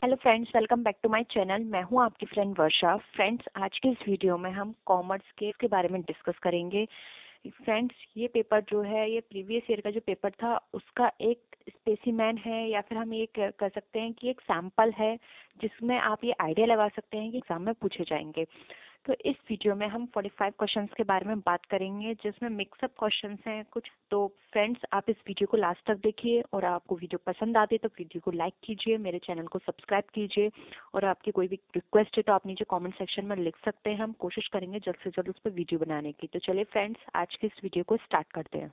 Hello friends, welcome back to my channel. मैं हूं आपकी फ्रेंड वर्षा। फ्रेंड्स, आज के इस वीडियो में हम कॉमर्स के बारे में डिस्कस करेंगे। फ्रेंड्स, ये पेपर जो है ये प्रीवियस ईयर का जो पेपर था उसका एक स्पेसिमेन है, या फिर हम ये कर सकते हैं कि एक सैंपल है जिसमें आप ये आइडिया लगा सकते हैं कि एग्जाम में पूछे जाएंगे। तो इस वीडियो में हम 45 क्वेश्चंस के बारे में बात करेंगे जिसमें मिक्सअप क्वेश्चंस हैं कुछ। तो फ्रेंड्स, आप इस वीडियो को लास्ट तक देखिए और आपको वीडियो पसंद आती है तो वीडियो को लाइक कीजिए, मेरे चैनल को सब्सक्राइब कीजिए और आपकी कोई भी रिक्वेस्ट है तो आप नीचे कमेंट सेक्शन में लिख सकते हैं। हम कोशिश करेंगे जल्द से जल्द उस पर वीडियो बनाने की। तो चलिए फ्रेंड्स, आज के इस वीडियो को स्टार्ट करते हैं।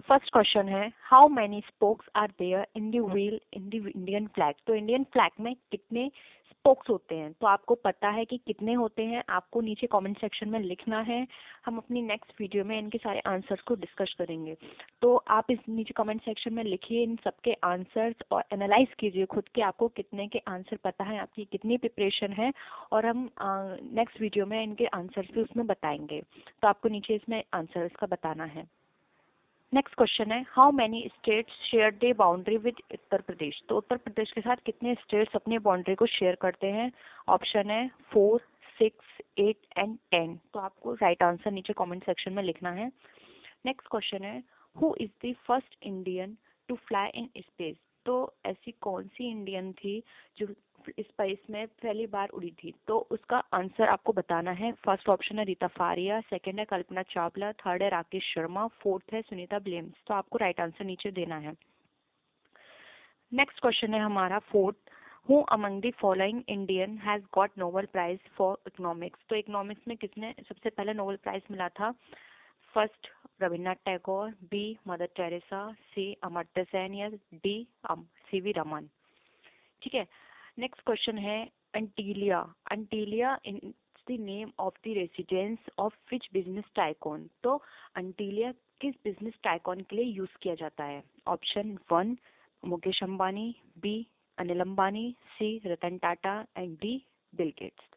फर्स्ट क्वेश्चन है, how many spokes are there in the wheel in the Indian flag. तो इंडियन फ्लैग में कितने स्पोक्स होते हैं? तो आपको पता है कि कितने होते हैं, आपको नीचे कमेंट सेक्शन में लिखना है। हम अपनी नेक्स्ट वीडियो में इनके सारे आंसर्स को डिस्कस करेंगे। तो आप इस नीचे कमेंट सेक्शन में लिखिए इन सबके आंसर्स और एनालाइज कीजिए खुद के आपको कितने के आंसर पता है, आपकी कितनी प्रिपरेशन है, और हम नेक्स्ट वीडियो में इनके आंसर्स भी उसमें बताएंगे। तो आपको नीचे इसमें आंसर्स का बताना है। नेक्स्ट क्वेश्चन है, how many states share their boundary with Uttar Pradesh. तो उत्तर प्रदेश के साथ कितने स्टेट्स अपनी बाउंड्री को शेयर करते हैं? ऑप्शन है 4, 6, 8 एंड 10। तो आपको राइट आंसर नीचे कमेंट सेक्शन में लिखना है। नेक्स्ट क्वेश्चन है, who is the first Indian to fly in space. तो ऐसी कौन सी इंडियन थी जो स्पेस में पहली बार उड़ी थी? तो उसका आंसर आपको बताना है। फर्स्ट ऑप्शन है रीता फारिया, सेकंड है कल्पना चावला, थर्ड है राकेश शर्मा, फोर्थ है सुनीता विलियम्स। तो आपको राइट आंसर नीचे देना है। नेक्स्ट क्वेश्चन है हमारा fourth, who among the following Indian has got Nobel prize for economics. तो इकोनॉमिक्स में किसने सबसे पहले नोबेल प्राइज मिला था? First Rabindranath Tagore, B Mother Teresa, C Amartya Sen या डी सीवी रमन। ठीक है। नेक्स्ट क्वेश्चन है, Antilia. Antilia in the name of the residence of which business tycoon. तो अंटिलिया किस बिजनेस टाइकॉन के लिए यूज किया जाता है? Option 1 Mukesh Ambani, B Anil Ambani, C Ratan Tata and D Bill Gates.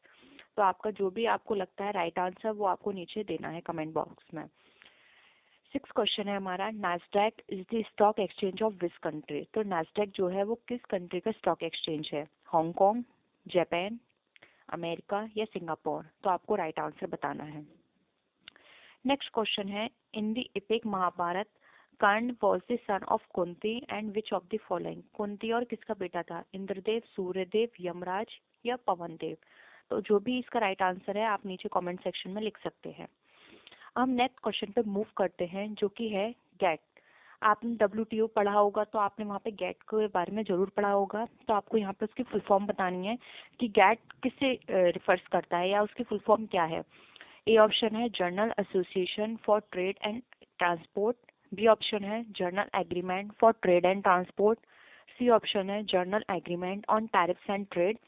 तो आपका जो भी आपको लगता है राइट आंसर वो आपको नीचे देना है कमेंट बॉक्स में। सिक्स क्वेश्चन है हमारा, NASDAQ is the stock exchange of which country. तो नैस्डैक जो है वो किस कंट्री का स्टॉक एक्सचेंज है? हांगकांग, जापान, अमेरिका या सिंगापुर। तो आपको राइट आंसर बताना है। नेक्स्ट क्वेश्चन है, in the epic Mahabharata Karna was the son of Kunti and which of the following. Kunti और किसका बेटा था? इंद्रदेव, सूर्यदेव, यमराज या पवन देव। तो जो भी इसका राइट आंसर है आप नीचे कमेंट सेक्शन में लिख सकते हैं। हम नेक्स्ट क्वेश्चन पे मूव करते हैं जो कि है गेट। आपने WTO पढ़ा होगा तो आपने वहाँ पे गेट के बारे में जरूर पढ़ा होगा। तो आपको यहाँ पे उसकी फुल फॉर्म बतानी है कि गेट किससे रिफर्स करता है या उसकी फुल फॉर्म क्या है। ए ऑप्शन है general association for trade and transport, B option है general agreement for trade and transport, C option है general agreement on tariffs and trade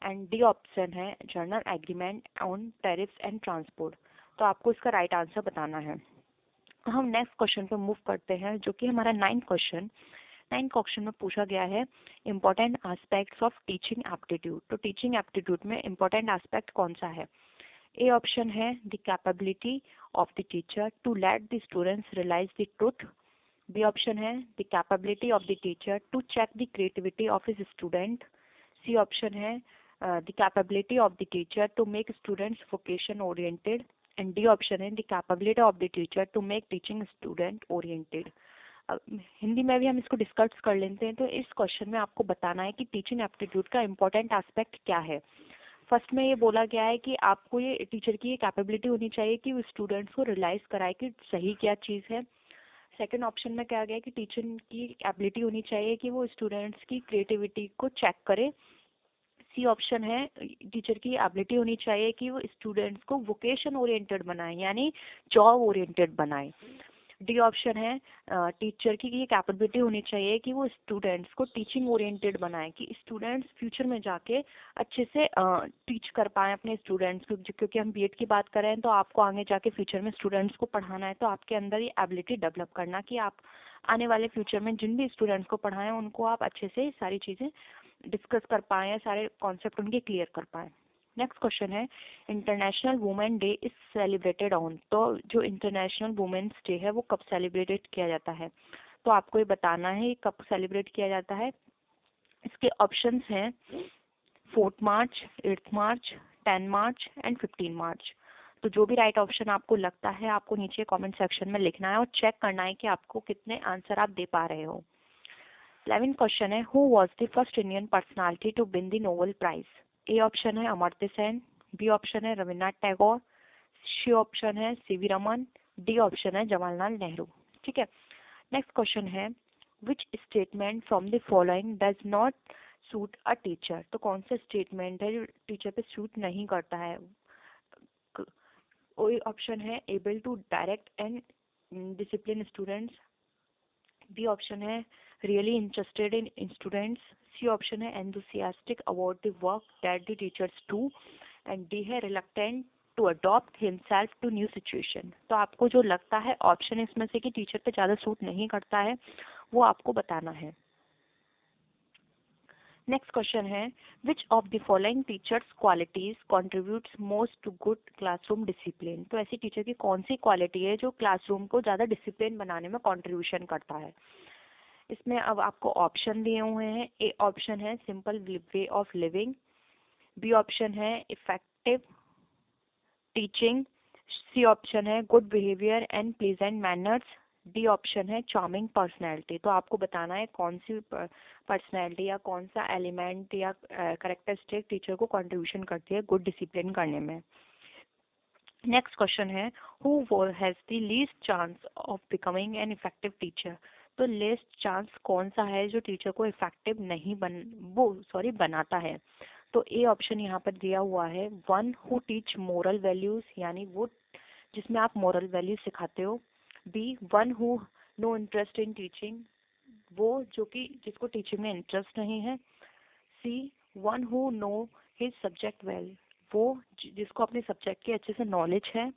and D option है general agreement on tariffs and transport. तो आपको इसका right answer बताना है। हम next question पे मूव करते हैं जो कि हमारा 9th क्वेश्चन। 9th क्वेश्चन में पूछा गया है important aspects of teaching aptitude. तो टीचिंग एप्टीट्यूड में इम्पोर्टेंट एस्पेक्ट कौन सा है? ए ऑप्शन है the capability of the teacher to let the students realise the truth, B option है the capability of the teacher to check the creativity of his student, C option है the capability of the teacher to make students vocation oriented and D option है the capability of the teacher to make teaching student oriented. Hindi में भी हम इसको discuss कर लेते हैं। तो इस क्वेश्चन में आपको बताना है कि टीचिंग एप्टीट्यूड का इम्पोर्टेंट एस्पेक्ट क्या है। फर्स्ट में ये बोला गया है कि आपको ये टीचर की ये कैपेबिलिटी होनी चाहिए कि वो स्टूडेंट्स को रियलाइज कराए कि सही क्या चीज़ है। सेकंड ऑप्शन में कहा गया है कि टीचर की एबिलिटी होनी चाहिए कि वो स्टूडेंट्स की क्रिएटिविटी को चेक करे। सी ऑप्शन है टीचर की एबिलिटी होनी चाहिए कि वो स्टूडेंट्स को वोकेशन ओरिएंटेड बनाए यानी जॉब ओरिएंटेड बनाए। डी ऑप्शन है टीचर की ये कैपेबिलिटी होनी चाहिए कि वो स्टूडेंट्स को टीचिंग ओरिएंटेड बनाए कि स्टूडेंट्स फ्यूचर में जाके अच्छे से टीच कर पाए अपने स्टूडेंट्स को। क्योंकि हम बीएड की बात कर रहे हैं तो आपको आगे जाके फ्यूचर में स्टूडेंट्स को पढ़ाना है, तो आपके अंदर ये एबिलिटी डेवलप करना कि आप आने वाले फ्यूचर में जिन भी स्टूडेंट्स को पढ़ाएं उनको आप अच्छे से सारी चीज़ें डिस्कस कर पाएं, सारे कॉन्सेप्ट उनके क्लियर कर पाएं। नेक्स्ट क्वेश्चन है international women day is celebrated on. तो जो इंटरनेशनल वुमेन्स डे है वो कब सेलिब्रेटेड किया जाता है? तो आपको ये बताना है कब सेलिब्रेट किया जाता है। इसके ऑप्शंस हैं 4 मार्च, 8 मार्च, 10 मार्च एंड 15 मार्च। तो जो भी राइट ऑप्शन आपको लगता है आपको नीचे कमेंट सेक्शन में लिखना है और चेक करना है कि आपको कितने आंसर आप दे पा रहे हो। 11 क्वेश्चन है, who was the first Indian personality to win the Nobel prize? A option है अमर्त्य सेन, बी ऑप्शन है रविन्द्रनाथ टैगोर, सी ऑप्शन है सीवी रमन, डी ऑप्शन है जवाहरलाल नेहरू। ठीक है। नेक्स्ट क्वेश्चन है, which statement from the following does not suit a teacher? तो कौन सा स्टेटमेंट है जो टीचर पे सूट नहीं करता है? ऑप्शन है able to direct and discipline students, B option है really interested in students, C option है enthusiastic about the work that the teachers do, and D है reluctant to adopt himself to new situation. तो आपको जो लगता है option इसमें से कि टीचर पे ज़्यादा सूट नहीं करता है वो आपको बताना है। नेक्स्ट क्वेश्चन है, which of the following teachers qualities contributes most to good classroom discipline? तो ऐसी टीचर की कौन सी क्वालिटी है जो क्लासरूम को ज़्यादा डिसिप्लिन बनाने में कॉन्ट्रीब्यूशन करता है? इसमें अब आपको ऑप्शन दिए हुए हैं। ए ऑप्शन है simple way of living, B option है इफेक्टिव टीचिंग, सी ऑप्शन है good behaviour and pleasant manners, D option है चार्मिंग पर्सनैलिटी। तो आपको बताना है कौन सी पर्सनैलिटी या कौन सा एलिमेंट या करेक्टरिस्टिक टीचर को कंट्रीब्यूशन करती है गुड डिसिप्लिन करने में। नेक्स्ट क्वेश्चन है, who has the least chance of becoming an effective teacher? तो लीस्ट चांस कौन सा है जो टीचर को इफेक्टिव नहीं बनाता है? तो ए ऑप्शन यहाँ पर दिया हुआ है, one who teach moral values, यानी वो जिसमें आप मोरल वैल्यूज सिखाते हो। B one who no interest in teaching, वो जो कि जिसको टीचिंग में इंटरेस्ट नहीं है। C one who know his subject well, वो जिसको अपने सब्जेक्ट की अच्छे से नॉलेज है।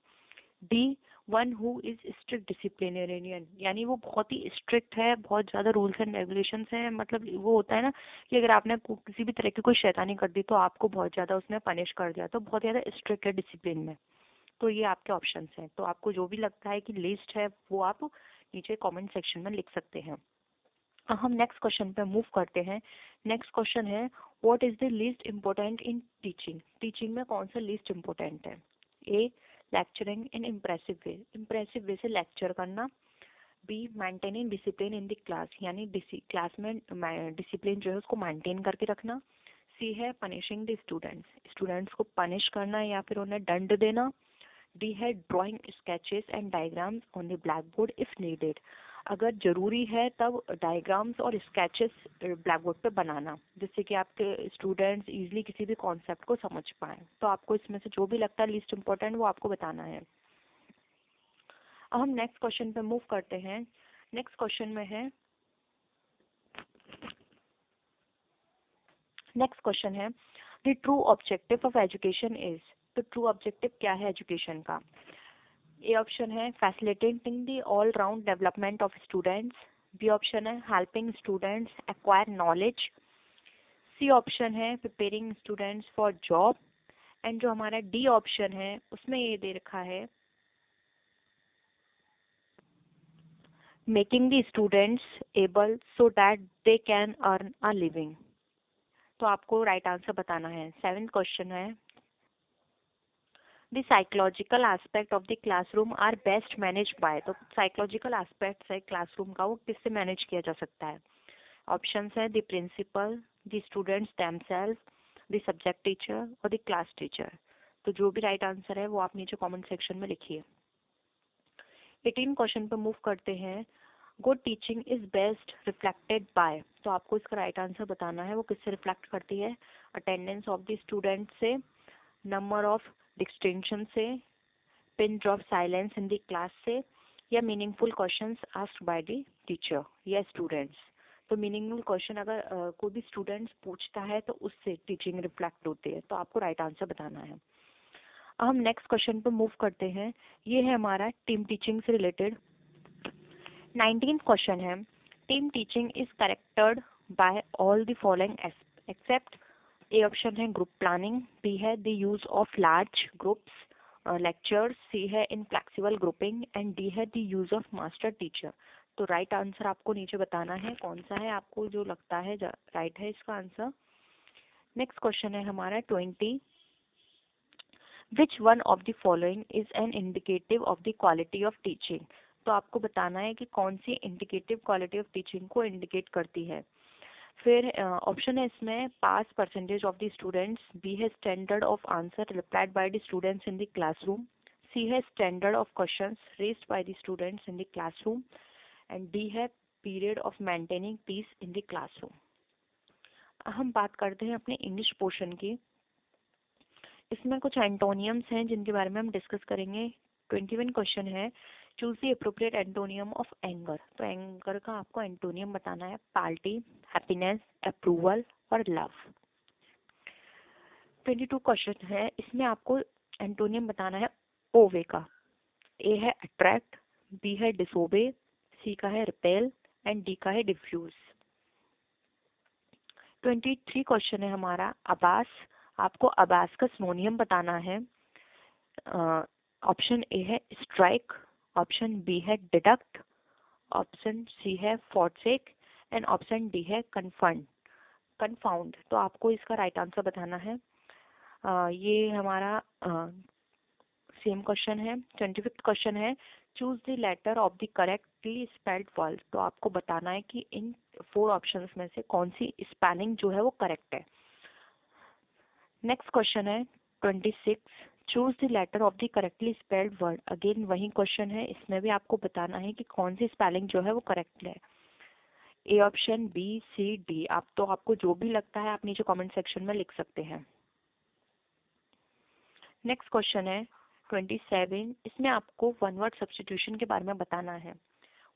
D one who is strict disciplinarian, यानी वो बहुत ही स्ट्रिक्ट है, बहुत ज़्यादा रूल्स एंड रेगुलेशंस हैं। मतलब वो होता है ना कि अगर आपने किसी भी तरह की कोई शैतानी कर दी तो आपको बहुत ज़्यादा उसने पनिश कर दिया, तो बहुत ज़्यादा स्ट्रिक्ट है डिसिप्लिन में। तो ये आपके ऑप्शंस हैं। तो आपको जो भी लगता है कि लिस्ट है वो आप नीचे कमेंट सेक्शन में लिख सकते हैं। अब हम नेक्स्ट क्वेश्चन पे मूव करते हैं। नेक्स्ट क्वेश्चन है, what is the least important in teaching? Teaching में कौन सा लीस्ट इम्पोर्टेंट है? ए लेक्चरिंग इन इम्प्रेसिव वे से लेक्चर करना। Be maintaining discipline in the class, यानी क्लास में डिसिप्लिन जो है उसको मेंटेन करके रखना। सी है पनिशिंग द स्टूडेंट्स को पनिश करना या फिर उन्हें दंड देना। डी है drawing sketches and diagrams on the black board if needed, अगर जरूरी है तब डायग्राम्स और स्केचेस ब्लैक बोर्ड पे बनाना जिससे कि आपके स्टूडेंट्स इजीली किसी भी कॉन्सेप्ट को समझ पाएं। तो आपको इसमें से जो भी लगता है लीस्ट इम्पोर्टेंट वो आपको बताना है। अब हम नेक्स्ट क्वेश्चन पे मूव करते हैं। नेक्स्ट क्वेश्चन में है, नेक्स्ट क्वेश्चन है the true objective of education is? तो ट्रू ऑब्जेक्टिव क्या है एजुकेशन का? ए ऑप्शन है facilitating the all round development of students, B option है helping students acquire knowledge, C option है preparing students for job, and जो हमारा D option है उसमें ये दे रखा है making the students able so that they can earn a living. तो आपको राइट आंसर बताना है। 7th क्वेश्चन है, the psychological aspect of the classroom are best manage by? तो साइकोलॉजिकल एस्पेक्ट है क्लासरूम का वो किससे मैनेज किया जा सकता है? ऑप्शंस है the principal, the students themselves, the subject teacher और द क्लास टीचर। तो जो भी राइट आंसर है वो आप नीचे कमेंट सेक्शन में लिखिए। 18 क्वेश्चन पे मूव करते हैं। Good teaching is best reflected by? तो आपको इसका राइट आंसर बताना है वो किससे रिफ्लेक्ट करती है? अटेंडेंस ऑफ द स्टूडेंट से, नंबर ऑफ डिस्टिंक्शन से, pin drop silence in the class से, या meaningful questions asked by the teacher या स्टूडेंट्स। तो मीनिंगफुल क्वेश्चन अगर कोई भी स्टूडेंट्स पूछता है तो उससे टीचिंग रिफ्लेक्ट होती है। तो आपको राइट आंसर बताना है। अब हम नेक्स्ट क्वेश्चन पे मूव करते हैं। ये है हमारा टीम टीचिंग से रिलेटेड। 19th क्वेश्चन है, team teaching is corrected by all the following except? A option है ग्रुप प्लानिंग, बी है the use of large groups lectures, C है inflexible grouping, and D है the use of master teacher. तो right answer आपको नीचे बताना है कौन सा है आपको जो लगता है राइट है इसका आंसर। नेक्स्ट क्वेश्चन है हमारा 20, which one of the following is an indicative of the quality of teaching. तो आपको बताना है कि कौन सी इंडिकेटिव क्वालिटी ऑफ टीचिंग को इंडिकेट करती है। फिर ऑप्शन है इसमें pass percentage of the students, B है standard of answer replied by the students in the classroom, C है standard of questions raised by the students in the classroom and D है period of maintaining peace in the classroom. हम बात करते हैं अपने English portion की। इसमें कुछ एंटोनियम्स हैं जिनके बारे में हम डिस्कस करेंगे। 21 क्वेश्चन है, choose the appropriate antonym of anger. तो एंगर का आपको एंटोनियम बताना है, पार्टी, हैप्पीनेस, अप्रूवल और लव। 22 क्वेश्चन है, इसमें आपको एंटोनियम बताना है ओवे का। ए है अट्रैक्ट, बी है डिसोबे, सी का है रिपेल एंड डी का है डिफ्यूज। 23 क्वेश्चन है हमारा अबास। आपको अबास का सिनोनियम बताना है। ऑप्शन ए है स्ट्राइक, ऑप्शन बी है डिडक्ट, ऑप्शन सी है फॉरसेक एंड ऑप्शन डी है कन्फाउंड। तो आपको इसका राइट आंसर बताना है। ये हमारा सेम क्वेश्चन है। 25 क्वेश्चन है, choose the letter of the correctly spelled word. तो आपको बताना है कि इन 4 ऑप्शंस में से कौन सी स्पेलिंग जो है वो करेक्ट है। नेक्स्ट क्वेश्चन है 26, choose the letter of the correctly spelled word. Again वही क्वेश्चन है, इसमें भी आपको बताना है कि कौन सी स्पेलिंग जो है वो करेक्ट है। A option, B, C, D. आपको जो भी लगता है आप नीचे कमेंट सेक्शन में लिख सकते हैं। नेक्स्ट क्वेश्चन है 27, इसमें आपको वन वर्ड सब्स्टिट्यूशन के बारे में बताना है।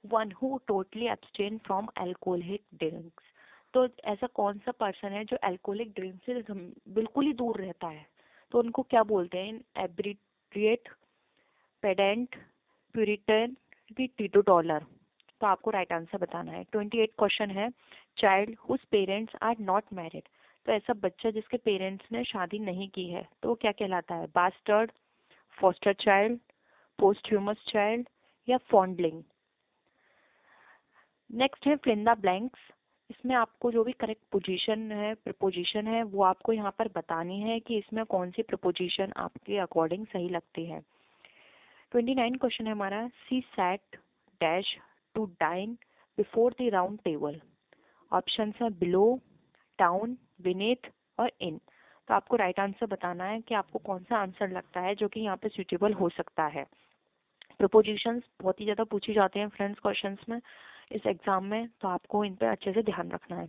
One who totally abstain from alcoholic drinks. तो ऐसा कौन सा पर्सन है जो अल्कोहलिक ड्रिंक से बिल्कुल ही दूर रहता है, तो उनको क्या बोलते हैं? एब्रिट्रिएट, पेडेंट, प्यूरिटन, टीटोटॉलर। तो आपको राइट आंसर बताना है। 28 क्वेश्चन है, child whose parents are not married. तो ऐसा बच्चा जिसके पेरेंट्स ने शादी नहीं की है तो वो क्या कहलाता है? बास्टर्ड, फॉस्टर चाइल्ड, पोस्टह्यूमस चाइल्ड या फॉन्डलिंग। नेक्स्ट है फिल इन द ब्लैंक्स। इसमें आपको जो भी करेक्ट पोजीशन है, प्रपोजिशन है, वो आपको यहाँ पर बतानी है कि इसमें कौन सी प्रपोजिशन आपके अकॉर्डिंग सही लगती है। 29 क्वेश्चन है हमारा, she sat dash to dine before the round table. Option है बिलो, टाउन, बीनेथ और इन। तो आपको राइट आंसर बताना है कि आपको कौन सा आंसर लगता है जो कि यहाँ पे सुटेबल हो सकता है। प्रपोजिशंस बहुत ही ज़्यादा पूछी जाते हैं फ्रेंड्स क्वेश्चंस में इस एग्जाम में, तो आपको इन पे अच्छे से ध्यान रखना है।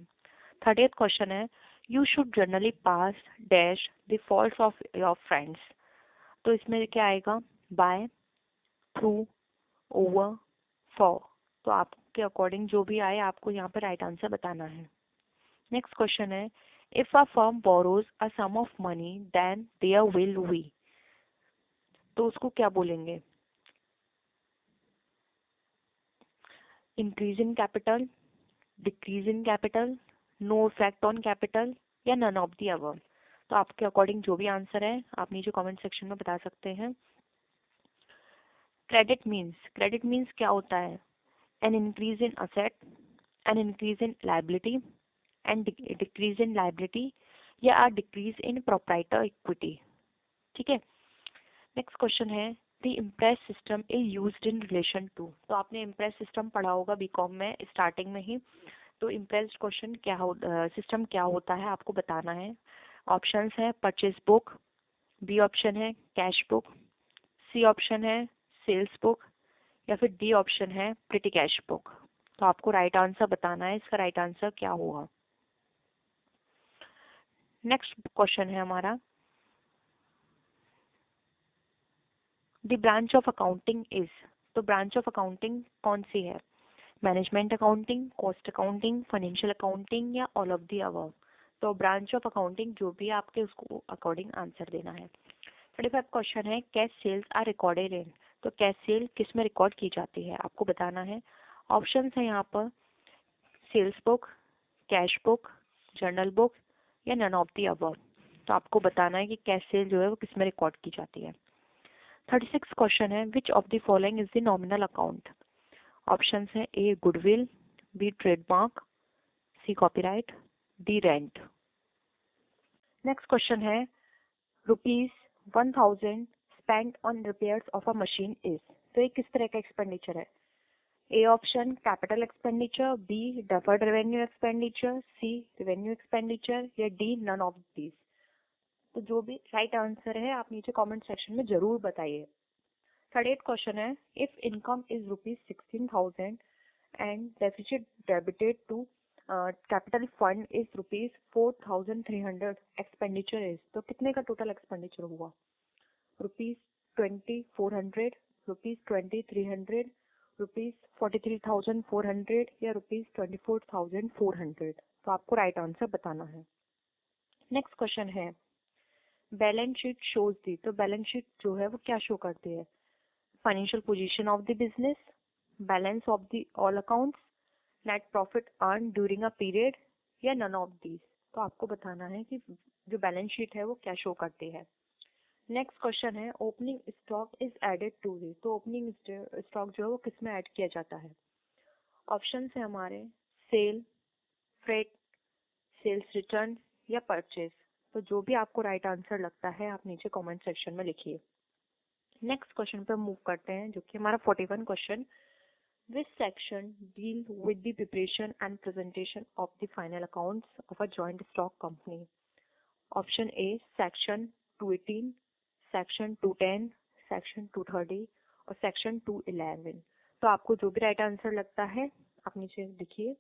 30th क्वेश्चन है, you should generally pass dash the faults of your friends. तो इसमें क्या आएगा? By, through, over, for. तो आपके अकॉर्डिंग जो भी आए आपको यहाँ पे राइट आंसर बताना है। नेक्स्ट क्वेश्चन है, if a firm borrows a sum of money then there will be. तो उसको क्या बोलेंगे? Increase in capital, decrease in capital, no effect on capital या नन ऑफ दी अबव। तो आपके अकॉर्डिंग जो भी आंसर है आप नीचे कमेंट सेक्शन में बता सकते हैं। क्रेडिट मीन्स क्या होता है? An increase in asset, an increase in liability, and decrease in liability या डिक्रीज इन प्रोप्राइटर इक्विटी। ठीक है। नेक्स्ट क्वेश्चन है, the imprest system is used in relation to. तो आपने इम्प्रेस सिस्टम पढ़ा होगा बीकॉम में स्टार्टिंग में ही। तो इम्प्रेस क्वेश्चन सिस्टम क्या होता है आपको बताना है। ऑप्शंस है परचेज बुक, बी ऑप्शन है कैश बुक, सी ऑप्शन है सेल्स बुक या फिर डी ऑप्शन है प्रिटी कैश बुक। तो आपको राइट आंसर बताना है, इसका राइट आंसर क्या होगा। नेक्स्ट क्वेश्चन है हमारा, the branch of accounting is. तो ब्रांच ऑफ अकाउंटिंग कौन सी है? Management accounting, cost accounting, financial accounting या ऑल ऑफ दी अबव। तो ब्रांच ऑफ अकाउंटिंग जो भी आपके उसको अकॉर्डिंग आंसर देना है। 35 क्वेश्चन है, cash sales are recorded in. तो कैश सेल किस में रिकॉर्ड की जाती है आपको बताना है। ऑप्शन है यहाँ पर sales book, cash book, journal book या नन ऑफ दी अबव। तो आपको बताना है कि कैश सेल जो है वो किस में रिकॉर्ड की जाती है। 36 क्वेश्चन है, which of the following is the nominal account. Options है A goodwill, B trademark, C copyright, D rent. Next question है ₹1000 spent on repairs of a machine is. तो ये किस तरह का एक्सपेंडिचर है? A option capital expenditure, B deferred revenue expenditure, C revenue expenditure या D none of these. तो जो भी राइट आंसर है आप नीचे कमेंट सेक्शन में जरूर बताइए। 38 क्वेश्चन है if income is ₹16,000 and deficit debited to capital fund is ₹4,300 expenditure is. तो कितने का टोटल एक्सपेंडिचर हुआ? ₹2400, ₹2300, ₹43,400 या ₹24,400। तो आपको राइट आंसर बताना है। नेक्स्ट क्वेश्चन है बैलेंस शीट शोज दी। तो बैलेंस शीट जो है वो क्या शो करती है? Financial position of the business, balance of the all accounts, net profit earn during a period या नन ऑफ दीज। तो आपको बताना है कि जो बैलेंस शीट है वो क्या शो करती है। नेक्स्ट क्वेश्चन है opening stock is added to the. तो ओपनिंग स्टॉक जो है वो किस में ऐड किया जाता है? ऑप्शन है हमारे सेल, फ्रेट, सेल्स रिटर्न या परचेज। तो जो भी आपको राइट आंसर लगता है आप नीचे कमेंट सेक्शन में लिखिए। नेक्स्ट क्वेश्चन पे मूव करते हैं जो कि हमारा 41 question. Which section deal with the preparation and presentation of the final accounts of a joint stock company? Option A section 218, section 210, section 230 और section 211। तो आपको जो भी राइट आंसर लगता है आप नीचे लिखिए।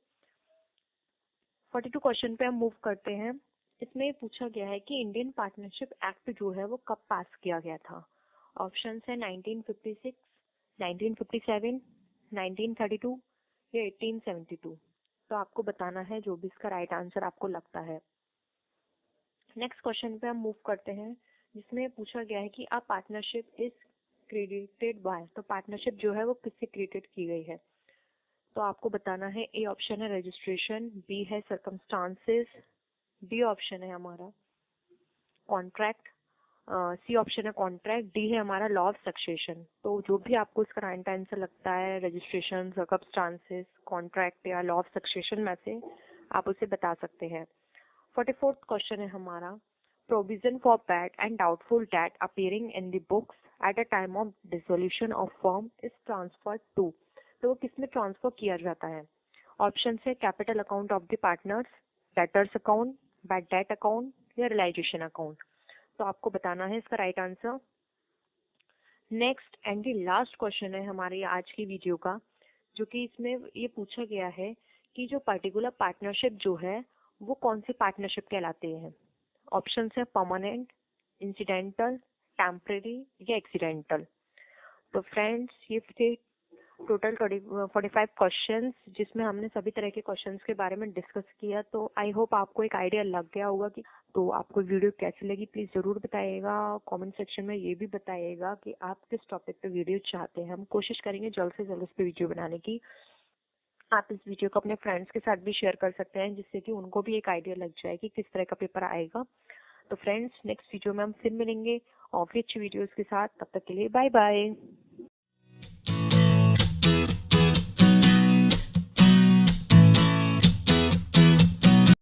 42 क्वेश्चन पे हम मूव करते हैं। इसमें पूछा गया है कि इंडियन पार्टनरशिप एक्ट जो है वो कब पास किया गया था? ऑप्शन है 1956, 1957, 1932 या 1872। तो आपको बताना है जो भी इसका राइट आंसर आपको लगता है। नेक्स्ट क्वेश्चन पे हम मूव करते हैं जिसमें पूछा गया है कि a partnership is credited bye. तो पार्टनरशिप जो है वो किससे क्रिएटेड की गई है? तो आपको बताना है ए ऑप्शन है रजिस्ट्रेशन, बी है सर्कमस्टांसेस, डी ऑप्शन है हमारा कॉन्ट्रैक्ट, सी ऑप्शन है कॉन्ट्रैक्ट, डी है हमारा लॉ ऑफ सक्सेशन। तो जो भी आपको इसका राइट आंसर लगता है रजिस्ट्रेशन, सर्कमस्टांसेस, कॉन्ट्रैक्ट या लॉ ऑफ सक्सेशन में से आप उसे बता सकते हैं। 44th क्वेश्चन है हमारा provision for bad and doubtful debt appearing in the books at a time of dissolution of firm is transferred to. तो वो किसमें ट्रांसफर किया जाता है? ऑप्शन है capital account of the partners, debtors account, bad debt account या realisation account. तो आपको बताना है इसका right answer. Next and the last question है हमारी आज की वीडियो का जो कि इसमें ये पूछा गया है कि जो पर्टिकुलर पार्टनरशिप जो है वो कौन सी पार्टनरशिप कहलाते हैं? ऑप्शन है परमानेंट, इंसिडेंटल, टेम्परेरी या एक्सीडेंटल। तो फ्रेंड्स ये थे टोटल 45 क्वेश्चंस जिसमें हमने सभी तरह के क्वेश्चंस के बारे में डिस्कस किया। तो आई होप आपको एक आइडिया लग गया होगा कि तो आपको वीडियो कैसी लगी प्लीज जरूर बताइएगा। कमेंट सेक्शन में ये भी बताइएगा कि आप किस टॉपिक पे वीडियो चाहते हैं। हम कोशिश करेंगे जल्द से जल्द इस पे वीडियो बनाने की। आप इस वीडियो को अपने फ्रेंड्स के साथ भी शेयर कर सकते हैं जिससे कि उनको भी एक आइडिया लग जाए कि किस तरह का पेपर आएगा। तो फ्रेंड्स नेक्स्ट वीडियो में हम फिर मिलेंगे और भी अच्छी वीडियोस के साथ। तब तक के लिए बाय बाय।